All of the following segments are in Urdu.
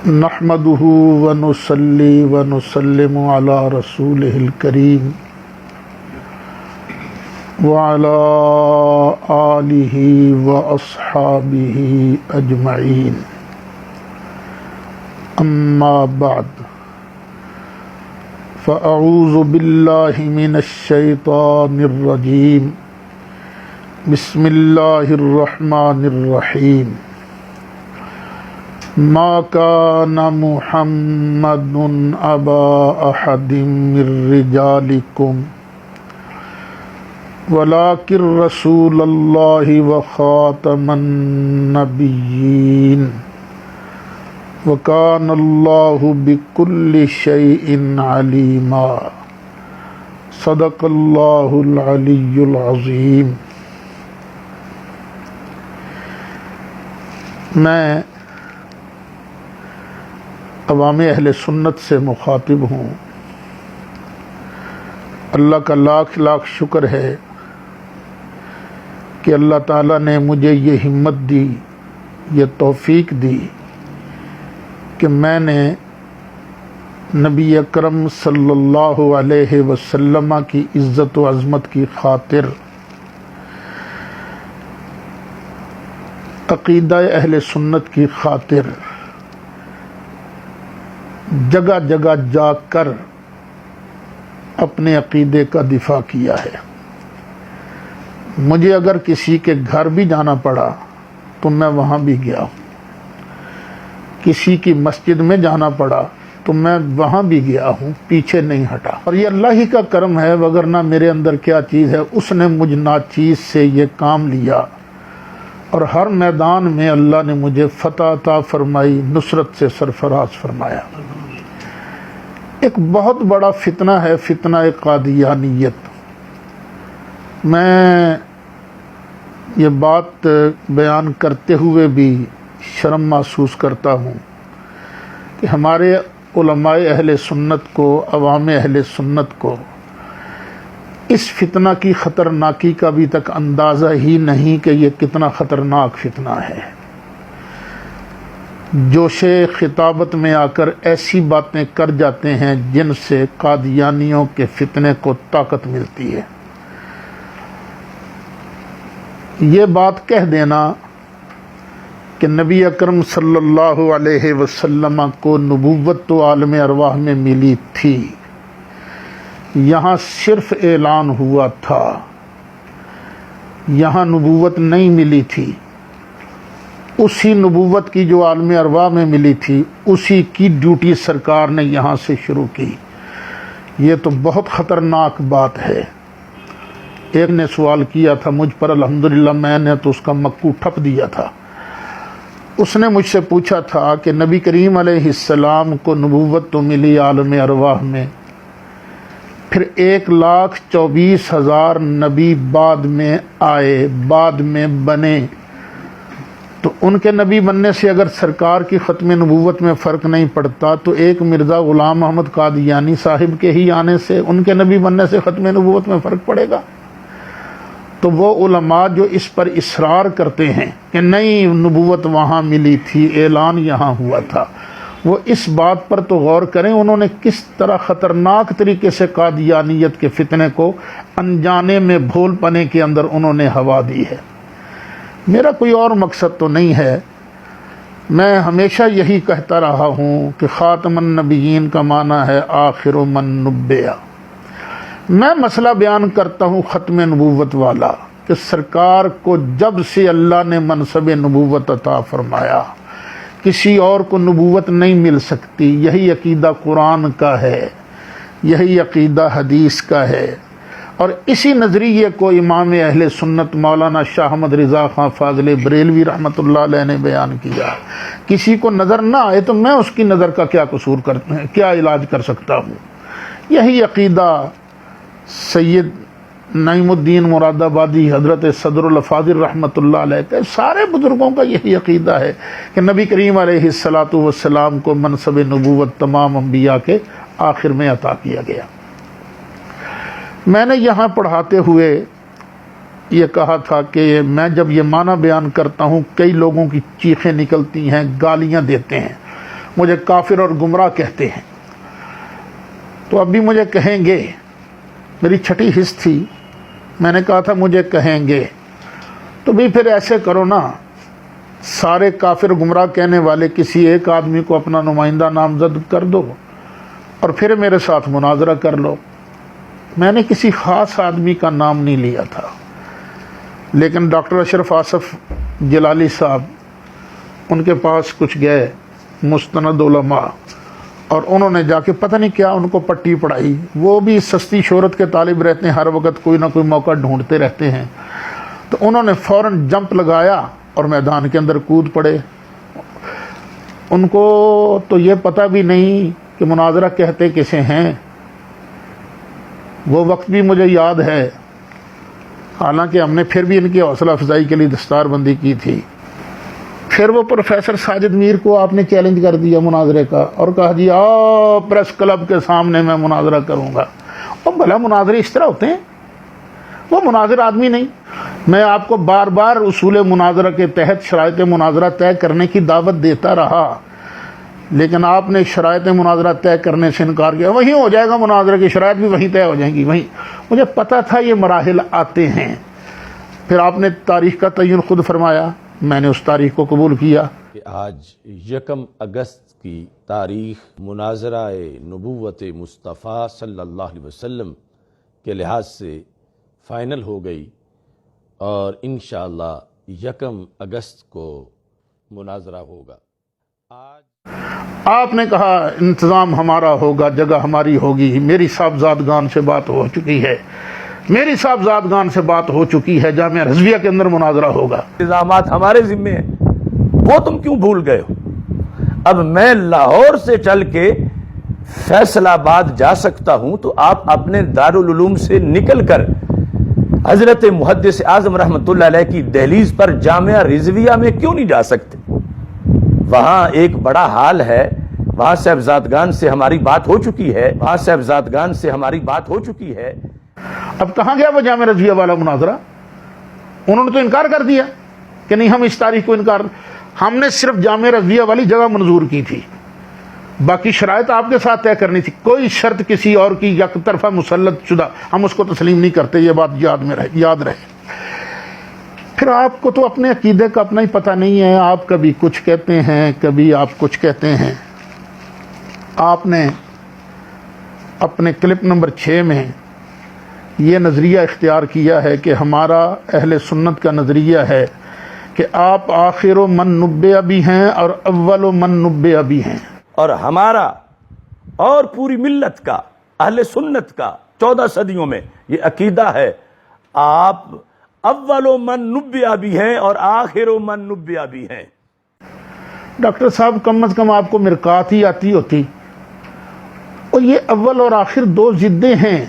نحمده ونصلي ونسلم على رسوله الكريم وعلى آله وأصحابه أجمعين أما بعد فأعوذ بالله من الشيطان الرجيم بسم الله الرحمن الرحيم ما كان محمد أبا أحد من رجالكم ولكن رسول الله وخاتم النبيين وكان الله بكل شيء عليما صدق الله العلي العظيم۔ میں عوام اہل سنت سے مخاطب ہوں۔ اللہ کا لاکھ لاکھ شکر ہے کہ اللہ تعالیٰ نے مجھے یہ ہمت دی، یہ توفیق دی کہ میں نے نبی اکرم صلی اللہ علیہ وسلم کی عزت و عظمت کی خاطر عقیدہ اہل سنت کی خاطر جگہ جگہ جا کر اپنے عقیدے کا دفاع کیا ہے۔ مجھے اگر کسی کے گھر بھی جانا پڑا تو میں وہاں بھی گیا ہوں، کسی کی مسجد میں جانا پڑا تو میں وہاں بھی گیا ہوں، پیچھے نہیں ہٹا۔ اور یہ اللہ ہی کا کرم ہے، وگرنہ میرے اندر کیا چیز ہے، اس نے مجھ ناچیز سے یہ کام لیا اور ہر میدان میں اللہ نے مجھے فتح عطا فرمائی، نصرت سے سرفراز فرمایا۔ ایک بہت بڑا فتنہ ہے، فتنہ قادیانیت۔ میں یہ بات بیان کرتے ہوئے بھی شرم محسوس کرتا ہوں کہ ہمارے علماء اہل سنت کو، عوام اہل سنت کو اس فتنہ کی خطرناکی کا ابھی تک اندازہ ہی نہیں کہ یہ کتنا خطرناک فتنہ ہے۔ جوش خطابت میں آ کر ایسی باتیں کر جاتے ہیں جن سے قادیانیوں کے فتنے کو طاقت ملتی ہے۔ یہ بات کہہ دینا کہ نبی اکرم صلی اللہ علیہ وسلم کو نبوت تو عالم ارواح میں ملی تھی، یہاں صرف اعلان ہوا تھا، یہاں نبوت نہیں ملی تھی۔ اسی نبوت کی جو عالم ارواح میں ملی تھی، اسی کی ڈیوٹی سرکار نے یہاں سے شروع کی۔ یہ تو بہت خطرناک بات ہے۔ ایک نے سوال کیا تھا مجھ پر، الحمدللہ میں نے تو اس کا مکو ٹھپ دیا تھا۔ اس نے مجھ سے پوچھا تھا کہ نبی کریم علیہ السلام کو نبوت تو ملی عالم ارواح میں، پھر 1,24,000 نبی بعد میں آئے، بعد میں بنے، تو ان کے نبی بننے سے اگر سرکار کی ختم نبوت میں فرق نہیں پڑتا تو ایک مرزا غلام محمد قادیانی صاحب کے ہی آنے سے ان کے نبی بننے سے ختم نبوت میں فرق پڑے گا؟ تو وہ علماء جو اس پر اصرار کرتے ہیں کہ نہیں نبوت وہاں ملی تھی، اعلان یہاں ہوا تھا، وہ اس بات پر تو غور کریں انہوں نے کس طرح خطرناک طریقے سے قادیانیت کے فتنے کو انجانے میں بھول پنے کے اندر انہوں نے ہوا دی ہے۔ میرا کوئی اور مقصد تو نہیں ہے، میں ہمیشہ یہی کہتا رہا ہوں کہ خاتم النبیین کا معنی ہے آخر من نبیا۔ میں مسئلہ بیان کرتا ہوں ختم نبوت والا کہ سرکار کو جب سے اللہ نے منصب نبوت عطا فرمایا کسی اور کو نبوت نہیں مل سکتی۔ یہی عقیدہ قرآن کا ہے، یہی عقیدہ حدیث کا ہے، اور اسی نظریے کو امام اہل سنت مولانا شاہ احمد رضا خان فاضل بریلوی رحمۃ اللہ علیہ نے بیان کیا۔ کسی کو نظر نہ آئے تو میں اس کی نظر کا کیا علاج کر سکتا ہوں؟ یہی عقیدہ سید نعیم الدین مراد آبادی، حضرت صدر الافاضل رحمۃ اللہ علیہ کے، سارے بزرگوں کا یہی عقیدہ ہے کہ نبی کریم علیہ الصلاۃ والسلام کو منصب نبوت تمام انبیاء کے آخر میں عطا کیا گیا۔ میں نے یہاں پڑھاتے ہوئے یہ کہا تھا کہ میں جب یہ معنی بیان کرتا ہوں کئی لوگوں کی چیخیں نکلتی ہیں، گالیاں دیتے ہیں، مجھے کافر اور گمراہ کہتے ہیں، تو اب بھی مجھے کہیں گے۔ میری چھٹی حص تھی، میں نے کہا تھا مجھے کہیں گے، تو بھی پھر ایسے کرو نا، سارے کافر گمراہ کہنے والے کسی ایک آدمی کو اپنا نمائندہ نامزد کر دو اور پھر میرے ساتھ مناظرہ کر لو۔ میں نے کسی خاص آدمی کا نام نہیں لیا تھا، لیکن ڈاکٹر اشرف آصف جلالی صاحب، ان کے پاس کچھ گئے مستند علماء، اور انہوں نے جا کے پتہ نہیں کیا ان کو پٹی پڑھائی۔ وہ بھی سستی شہرت کے طالب رہتے ہیں، ہر وقت کوئی نہ کوئی موقع ڈھونڈتے رہتے ہیں، تو انہوں نے فوراً جمپ لگایا اور میدان کے اندر کود پڑے۔ ان کو تو یہ پتہ بھی نہیں کہ مناظرہ کہتے کسے ہیں۔ وہ وقت بھی مجھے یاد ہے، حالانکہ ہم نے پھر بھی ان کی حوصلہ افزائی کے لیے دستار بندی کی تھی۔ پھر وہ پروفیسر ساجد میر کو آپ نے چیلنج کر دیا مناظرے کا، اور کہا جی آؤ پریس کلب کے سامنے میں مناظرہ کروں گا۔ اور بھلا مناظرے اس طرح ہوتے ہیں؟ وہ مناظر آدمی نہیں۔ میں آپ کو بار بار اصول مناظرہ کے تحت شرائط مناظرہ طے کرنے کی دعوت دیتا رہا، لیکن آپ نے شرائط مناظرہ طے کرنے سے انکار کیا۔ وہیں ہو جائے گا مناظرہ کی شرائط بھی وہیں طے ہو جائیں گی، وہیں۔ مجھے پتا تھا یہ مراحل آتے ہیں۔ پھر آپ نے تاریخ کا تعین خود فرمایا، میں نے اس تاریخ کو قبول کیا کہ آج 1 اگست کی تاریخ مناظرہ نبوت مصطفیٰ صلی اللہ علیہ وسلم کے لحاظ سے فائنل ہو گئی، اور انشاءاللہ 1 اگست کو مناظرہ ہوگا۔ آپ نے کہا انتظام ہمارا ہوگا، جگہ ہماری ہوگی۔ میری صاحبزادگان سے بات ہو چکی ہے، میری صاحبزادگان سے بات ہو چکی ہے، جامعہ رضویہ کے اندر مناظرہ ہوگا۔ انتظامات ہمارے ذمے ہیں، وہ تم کیوں بھول گئے ہو؟ اب میں لاہور سے چل کے فیصل آباد جا سکتا ہوں، تو آپ اپنے دارالعلوم سے نکل کر حضرت محدث اعظم رحمۃ اللہ علیہ کی دہلیز پر جامعہ رضویہ میں کیوں نہیں جا سکتے؟ وہاں ایک بڑا ہال ہے، وہاں صاحبزادگان سے ہماری بات ہو چکی ہے، وہاں صاحبزادگان سے ہماری بات ہو چکی ہے۔ اب کہاں گیا وہ جامعہ رضویہ والا مناظرہ؟ انہوں نے تو انکار کر دیا کہ نہیں، ہم اس تاریخ کو انکار، ہم نے صرف جامعہ رضویہ والی جگہ منظور کی تھی، باقی شرائط آپ کے ساتھ طے کرنی تھی۔ کوئی شرط کسی اور کی یک طرفہ مسلط شدہ ہم اس کو تسلیم نہیں کرتے، یہ بات یاد رہے۔ پھر آپ کو تو اپنے عقیدے کا اپنا ہی پتہ نہیں ہے، آپ کبھی کچھ کہتے ہیں، کبھی آپ کچھ کہتے ہیں۔ آپ نے اپنے کلپ نمبر 6 میں یہ نظریہ اختیار کیا ہے کہ ہمارا اہل سنت کا نظریہ ہے کہ آپ آخر و من نبیہ بھی ہیں اور اول و من نبیہ بھی ہیں، اور ہمارا اور پوری ملت کا، اہل سنت کا 14 صدیوں میں یہ عقیدہ ہے، آپ اول و من نبیہ بھی ہیں اور آخر و من نبیہ بھی ہیں۔ ڈاکٹر صاحب کم از کم آپ کو مرکات ہی آتی ہوتی، اور یہ اول اور آخر 2 ضدیں ہیں،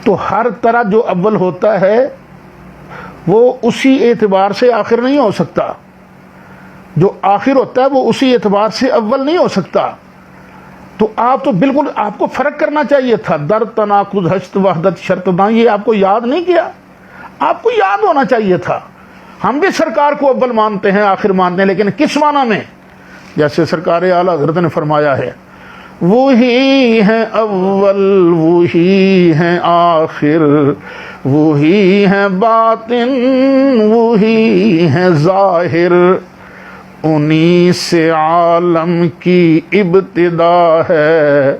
تو ہر طرح جو اول ہوتا ہے وہ اسی اعتبار سے آخر نہیں ہو سکتا، جو آخر ہوتا ہے وہ اسی اعتبار سے اول نہیں ہو سکتا۔ تو آپ تو بالکل، آپ کو فرق کرنا چاہیے تھا، در تناقض حشت وحدت شرط داں، یہ آپ کو یاد نہیں کیا، آپ کو یاد ہونا چاہیے تھا۔ ہم بھی سرکار کو اول مانتے ہیں، آخر مانتے ہیں، لیکن کس معنی میں؟ جیسے سرکار اعلیٰ حضرت نے فرمایا ہے، وہی ہیں اول، وہی ہیں آخر، وہی ہیں باطن، وہی ہیں ظاہر، انہی سے عالم کی ابتدا ہے،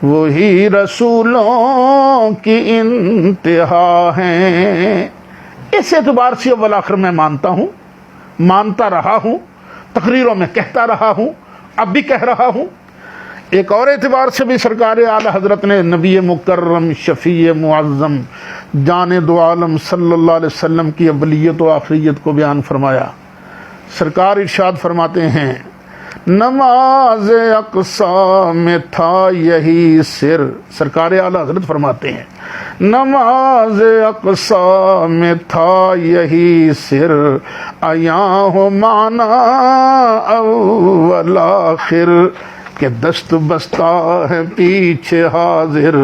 وہی رسولوں کی انتہا ہیں۔ اس اعتبار سے اول آخر میں مانتا ہوں، مانتا رہا ہوں، تقریروں میں کہتا رہا ہوں، اب بھی کہہ رہا ہوں۔ ایک اور اعتبار سے بھی سرکار اعلی حضرت نے نبی مکرم شفیع معظم جان دو عالم صلی اللہ علیہ وسلم کی اولیت و آخریت کو بیان فرمایا۔ سرکار ارشاد فرماتے ہیں، نماز اقصیٰ میں تھا یہی سر، سرکار اعلی حضرت فرماتے ہیں نماز اقصیٰ میں تھا یہی سر، عیاں ہو معنی اول آخر، کہ دست بستہ ہے پیچھے حاضر،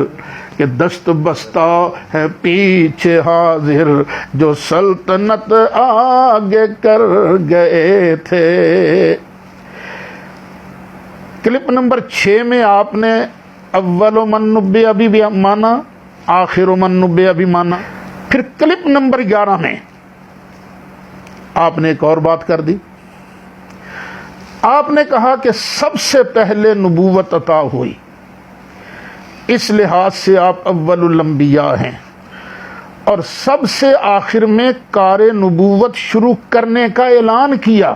کہ دست بستہ ہے پیچھے حاضر جو سلطنت آگے کر گئے تھے۔ کلپ نمبر 6 میں آپ نے اول من نبئ بھی مانا، آخر من نبئ بھی مانا۔ پھر کلپ نمبر 11 میں آپ نے ایک اور بات کر دی، آپ نے کہا کہ سب سے پہلے نبوت عطا ہوئی، اس لحاظ سے آپ اول الانبیاء ہیں، اور سب سے آخر میں کار نبوت شروع کرنے کا اعلان کیا،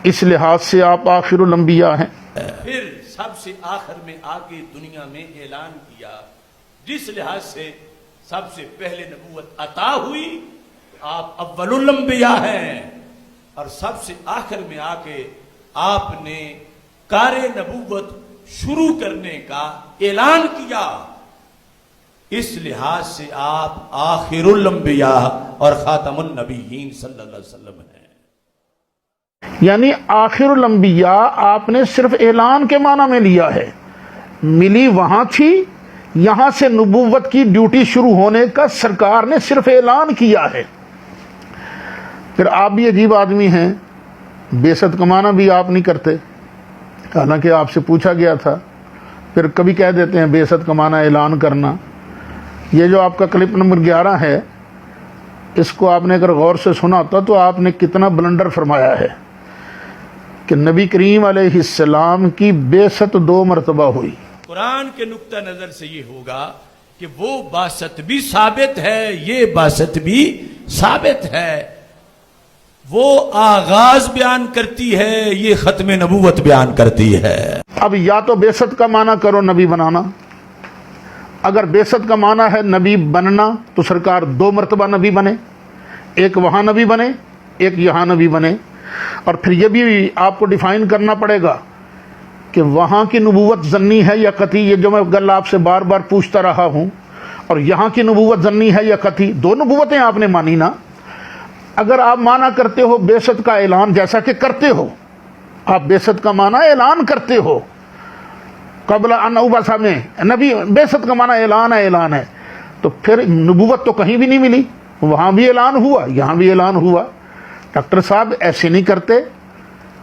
اس لحاظ سے آپ آخر الانبیاء ہیں۔ پھر سب سے آخر میں آ کے دنیا میں اعلان کیا، جس لحاظ سے سب سے پہلے نبوت عطا ہوئی، آپ اول الانبیاء ہیں، اور سب سے آخر میں آ کے آپ نے کار نبوت شروع کرنے کا اعلان کیا، اس لحاظ سے آپ آخر الانبیاء اور خاتم النبیین صلی اللہ علیہ وسلم ہیں۔ یعنی آخر الانبیاء آپ نے صرف اعلان کے معنی میں لیا ہے، ملی وہاں تھی، یہاں سے نبوت کی ڈیوٹی شروع ہونے کا سرکار نے صرف اعلان کیا ہے۔ پھر آپ بھی عجیب آدمی ہیں، بعثت کا معنی بھی آپ نہیں کرتے، حالانکہ آپ سے پوچھا گیا تھا، پھر کبھی کہہ دیتے ہیں بعثت کا معنی اعلان کرنا۔ یہ جو آپ کا کلپ نمبر 11 ہے، اس کو آپ نے اگر غور سے سنا ہوتا تو آپ نے کتنا بلنڈر فرمایا ہے کہ نبی کریم علیہ السلام کی بعثت 2 مرتبہ ہوئی۔ قرآن کے نقطہ نظر سے یہ ہوگا کہ وہ بعثت بھی ثابت ہے، یہ بعثت بھی ثابت ہے، وہ آغاز بیان کرتی ہے، یہ ختم نبوت بیان کرتی ہے۔ اب یا تو بعثت کا معنی کرو نبی بنانا، اگر بعثت کا معنی ہے نبی بننا تو سرکار 2 مرتبہ نبی بنے، ایک وہاں نبی بنے، ایک یہاں نبی بنے، اور پھر یہ بھی آپ کو ڈیفائن کرنا پڑے گا کہ وہاں کی نبوت ظنی ہے یا قطعی، یہ جو میں گل آپ سے بار بار پوچھتا رہا ہوں، اور یہاں کی نبوت ظنی ہے یا قطعی، 2 نبوتیں آپ نے مانی نا۔ اگر آپ مانا کرتے ہو بعثت کا اعلان، جیسا کہ کرتے ہو، آپ بعثت کا معنی اعلان کرتے ہو، قبل ان ابعث میں نبی، بعثت کا معنی اعلان ہے، تو پھر نبوت تو کہیں بھی نہیں ملی، وہاں بھی اعلان ہوا، یہاں بھی اعلان ہوا۔ ڈاکٹر صاحب ایسے نہیں کرتے۔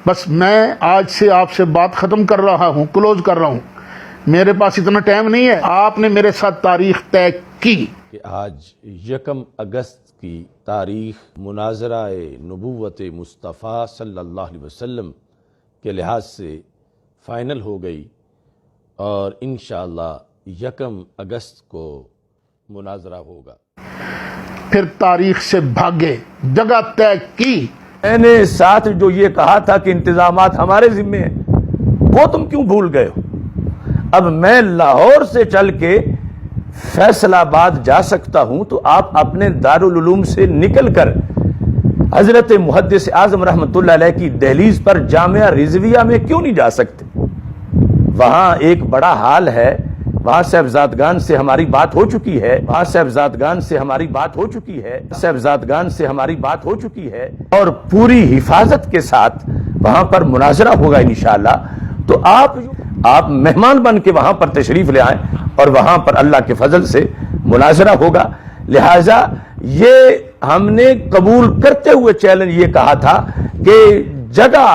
بس میں آج سے آپ سے بات ختم کر رہا ہوں، کلوز کر رہا ہوں، میرے پاس اتنا ٹائم نہیں ہے۔ آپ نے میرے ساتھ تاریخ طے کی کہ آج 1 اگست کی تاریخ مناظرہ نبوت مصطفیٰ صلی اللہ علیہ وسلم کے لحاظ سے فائنل ہو گئی، اور انشاءاللہ 1 اگست کو مناظرہ ہوگا۔ پھر تاریخ سے بھاگے، جگہ طے کی۔ میں نے ساتھ جو یہ کہا تھا کہ انتظامات ہمارے ذمے ہیں، وہ تم کیوں بھول گئے ہو؟ اب میں لاہور سے چل کے فیصل آباد جا سکتا ہوں تو آپ اپنے دارالعلوم سے نکل کر حضرت محدث اعظم رحمۃ اللہ علیہ کی دہلیز پر جامعہ رضویہ میں کیوں نہیں جا سکتے؟ وہاں ایک بڑا ہال ہے، وہاں صاحبزادگان سے ہماری بات ہو چکی ہے، اور پوری حفاظت کے ساتھ وہاں پر مناظرہ ہوگا انشاءاللہ۔ تو آپ مہمان بن کے وہاں پر تشریف لے آئیں، اور وہاں پر اللہ کے فضل سے مناظرہ ہوگا۔ لہٰذا یہ ہم نے قبول کرتے ہوئے چیلنج یہ کہا تھا کہ جگہ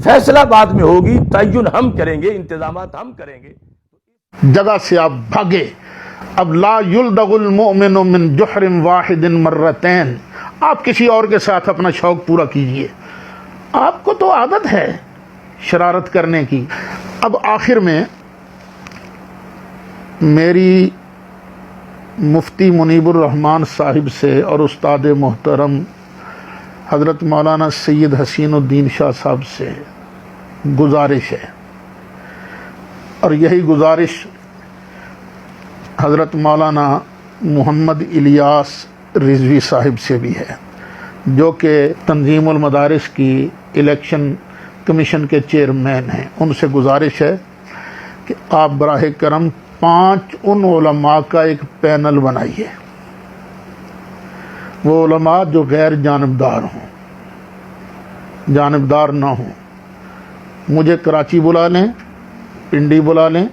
فیصلہ آباد میں ہوگی، تعین ہم کریں گے، انتظامات ہم کریں گے۔ جگہ سے آپ بھاگے۔ اب لا یلدغ المؤمن من جحر واحد مرتين، آپ کسی اور کے ساتھ اپنا شوق پورا کیجئے، آپ کو تو عادت ہے شرارت کرنے کی۔ اب آخر میں میری مفتی منیب الرحمان صاحب سے اور استاد محترم حضرت مولانا سید حسین الدین شاہ صاحب سے گزارش ہے، اور یہی گزارش حضرت مولانا محمد الیاس رضوی صاحب سے بھی ہے، جو کہ تنظیم المدارس کی الیکشن کمیشن کے چیئرمین ہیں۔ ان سے گزارش ہے کہ آپ براہ کرم 5 ان علماء کا ایک پینل بنائیے، وہ علماء جو غیر جانبدار ہوں، جانبدار نہ ہوں۔ مجھے کراچی بلا لیں، پنڈی بلا لیں،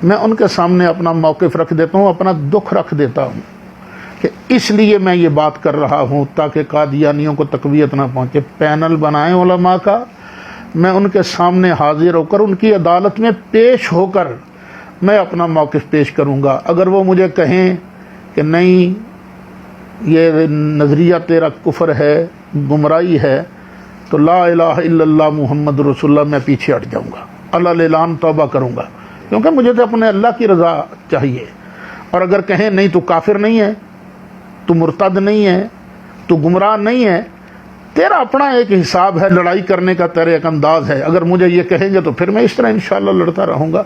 میں ان کے سامنے اپنا موقف رکھ دیتا ہوں، اپنا دکھ رکھ دیتا ہوں کہ اس لیے میں یہ بات کر رہا ہوں تاکہ قادیانیوں کو تقویت نہ پہنچے۔ پینل بنائیں علماء کا، میں ان کے سامنے حاضر ہو کر ان کی عدالت میں پیش ہو کر میں اپنا موقف پیش کروں گا۔ اگر وہ مجھے کہیں کہ نہیں یہ نظریہ تیرا کفر ہے، گمراہی ہے، تو لا الہ الا اللہ محمد رسول اللہ میں پیچھے ہٹ جاؤں گا، اللہ اعلان توبہ کروں گا، کیونکہ مجھے تو اپنے اللہ کی رضا چاہیے۔ اور اگر کہیں نہیں تو کافر نہیں ہے، تو مرتد نہیں ہے، تو گمراہ نہیں ہے، تیرا اپنا ایک حساب ہے، لڑائی کرنے کا تیرا ایک انداز ہے، اگر مجھے یہ کہیں گے تو پھر میں اس طرح انشاءاللہ لڑتا رہوں گا،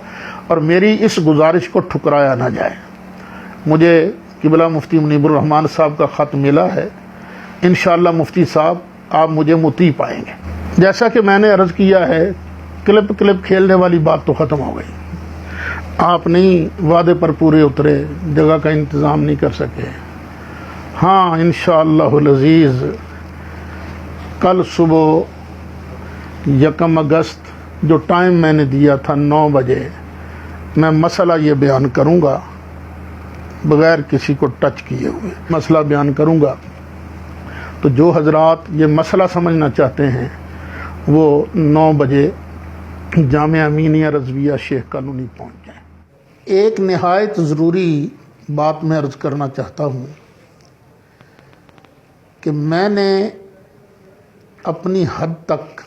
اور میری اس گزارش کو ٹھکرایا نہ جائے۔ مجھے قبلہ مفتی منیب الرحمان صاحب کا خط ملا ہے، انشاءاللہ مفتی صاحب آپ مجھے مطیع پائیں گے۔ جیسا کہ میں نے عرض کیا ہے، کلپ کھیلنے والی بات تو ختم ہو گئی، آپ نہیں وعدے پر پورے اترے، جگہ کا انتظام نہیں کر سکے۔ ہاں انشاءاللہ العزیز کل صبح 1 اگست جو ٹائم میں نے دیا تھا 9 بجے، میں مسئلہ یہ بیان کروں گا بغیر کسی کو ٹچ کیے ہوئے، مسئلہ بیان کروں گا۔ تو جو حضرات یہ مسئلہ سمجھنا چاہتے ہیں وہ 9 بجے جامعہ امینیہ رضویہ شیخ کالونی پہنچ جائیں۔ ایک نہایت ضروری بات میں عرض کرنا چاہتا ہوں کہ میں نے اپنی حد تک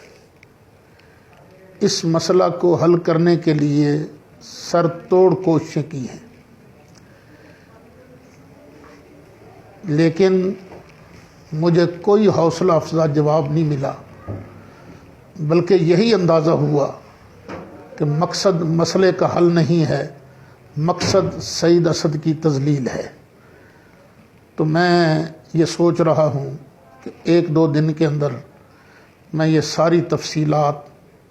اس مسئلہ کو حل کرنے کے لیے سر توڑ کوششیں کی ہیں، لیکن مجھے کوئی حوصلہ افزا جواب نہیں ملا، بلکہ یہی اندازہ ہوا کہ مقصد مسئلے کا حل نہیں ہے، مقصد سعید اسد کی تذلیل ہے۔ تو میں یہ سوچ رہا ہوں کہ 1-2 دن کے اندر میں یہ ساری تفصیلات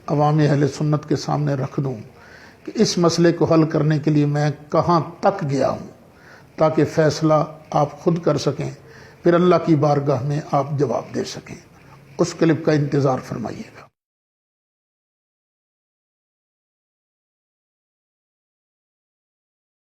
عوام اہل سنت کے سامنے رکھ دوں کہ اس مسئلے کو حل کرنے کے لیے میں کہاں تک گیا ہوں، تاکہ فیصلہ آپ خود کر سکیں، پھر اللہ کی بارگاہ میں آپ جواب دے سکیں۔ اس کلپ کا انتظار فرمائیے گا۔